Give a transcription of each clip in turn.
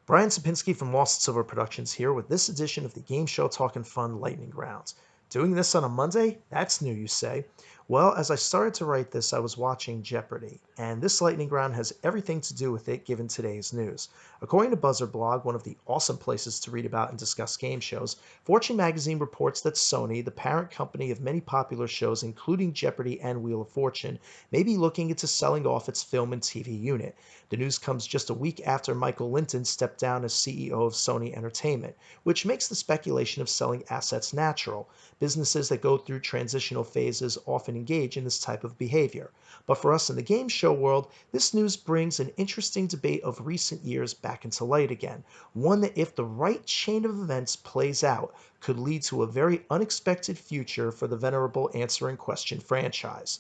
Brian Sapinski from Lost Silver Productions here with this edition of the Game Show Talkin' Fun Lightning Rounds. Doing this on a Monday? That's new, you say. Well, as I started to write this, I was watching Jeopardy, and this lightning round has everything to do with it given today's news. According to Buzzer Blog, one of the awesome places to read about and discuss game shows, Fortune magazine reports that Sony, the parent company of many popular shows including Jeopardy and Wheel of Fortune, may be looking into selling off its film and TV unit. The news comes just a week after Michael Linton stepped down as CEO of Sony Entertainment, which makes the speculation of selling assets natural. Businesses that go through transitional phases often engage in this type of behavior. But for us in the game show world, this news brings an interesting debate of recent years back into light again, one that if the right chain of events plays out, could lead to a very unexpected future for the venerable Answering Question franchise.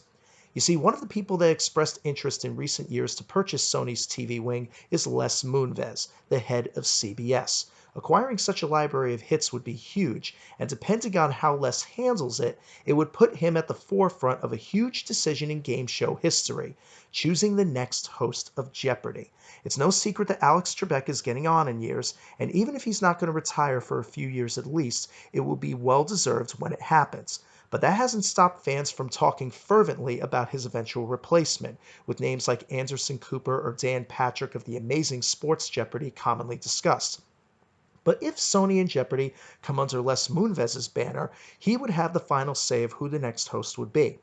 You see, one of the people that expressed interest in recent years to purchase Sony's TV wing is Les Moonves, the head of CBS. Acquiring such a library of hits would be huge, and depending on how Les handles it, it would put him at the forefront of a huge decision in game show history, choosing the next host of Jeopardy! It's no secret that Alex Trebek is getting on in years, and even if he's not going to retire for a few years at least, it will be well deserved when it happens. But that hasn't stopped fans from talking fervently about his eventual replacement, with names like Anderson Cooper or Dan Patrick of the amazing Sports Jeopardy commonly discussed. But if Sony and Jeopardy come under Les Moonves' banner, he would have the final say of who the next host would be.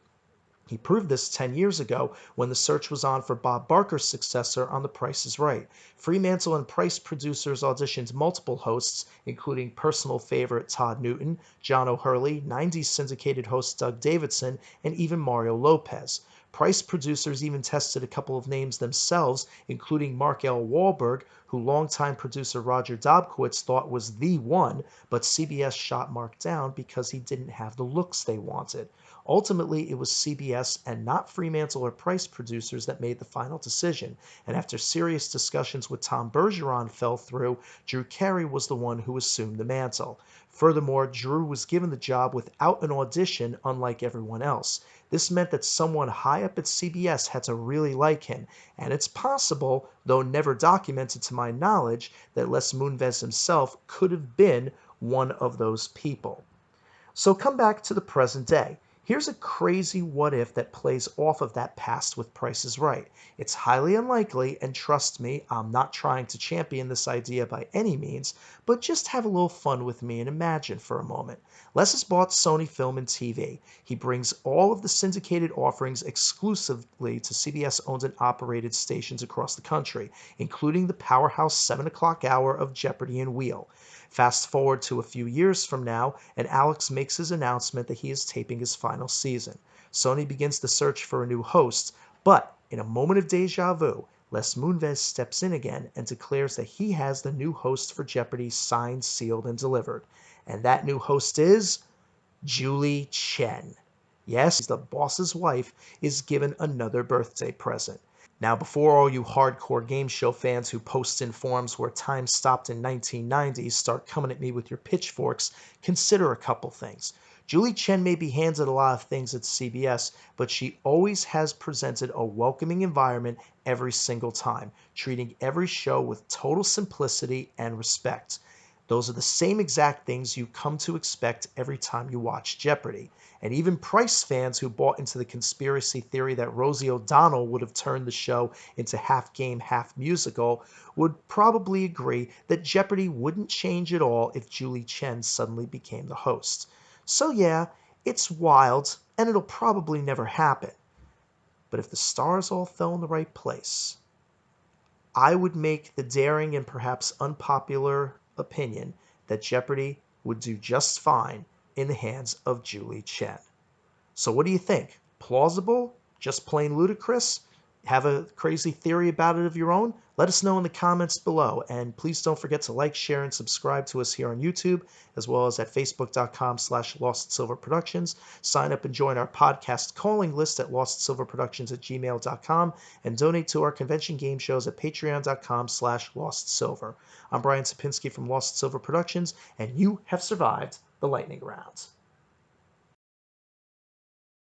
He proved this 10 years ago when the search was on for Bob Barker's successor on The Price is Right. Fremantle and Price producers auditioned multiple hosts, including personal favorite Todd Newton, John O'Hurley, 90s syndicated host Doug Davidson, and even Mario Lopez. Price producers even tested a couple of names themselves, including Mark L. Wahlberg, who longtime producer Roger Dobkowitz thought was the one, but CBS shot Mark down because he didn't have the looks they wanted. Ultimately, it was CBS and not Fremantle or Price producers that made the final decision, and after serious discussions with Tom Bergeron fell through, Drew Carey was the one who assumed the mantle. Furthermore, Drew was given the job without an audition, unlike everyone else. This meant that someone high up at CBS had to really like him, and it's possible, though never documented to my knowledge, that Les Moonves himself could have been one of those people. So come back to the present day. Here's a crazy what if that plays off of that past with Price is Right. It's highly unlikely, and trust me, I'm not trying to champion this idea by any means, but just have a little fun with me and imagine for a moment. Les has bought Sony Film and TV. He brings all of the syndicated offerings exclusively to CBS owned and operated stations across the country, including the powerhouse 7 o'clock hour of Jeopardy and Wheel. Fast forward to a few years from now, and Alex makes his announcement that he is taping his final season. Sony begins the search for a new host, but in a moment of deja vu, Les Moonves steps in again and declares that he has the new host for Jeopardy signed, sealed, and delivered. And that new host is Julie Chen. Yes, the boss's wife is given another birthday present. Now, before all you hardcore game show fans who post in forums where time stopped in 1990 start coming at me with your pitchforks, consider a couple things. Julie Chen may be handed a lot of things at CBS, but she always has presented a welcoming environment every single time, treating every show with total simplicity and respect. Those are the same exact things you come to expect every time you watch Jeopardy! And even Price fans who bought into the conspiracy theory that Rosie O'Donnell would have turned the show into half game, half musical would probably agree that Jeopardy! Wouldn't change at all if Julie Chen suddenly became the host. So yeah, it's wild, and it'll probably never happen. But if the stars all fell in the right place, I would make the daring and perhaps unpopular opinion that Jeopardy! Would do just fine in the hands of Julie Chen. So what do you think? Plausible? Just plain ludicrous? Have a crazy theory about it of your own? Let us know in the comments below, and please don't forget to like, share, and subscribe to us here on YouTube, as well as at facebook.com/LostSilverProductions. Sign up and join our podcast calling list at lostsilverproductions@gmail.com, and donate to our convention game shows at patreon.com/LostSilver. I'm Brian Sapinski from Lost Silver Productions, and you have survived the lightning round.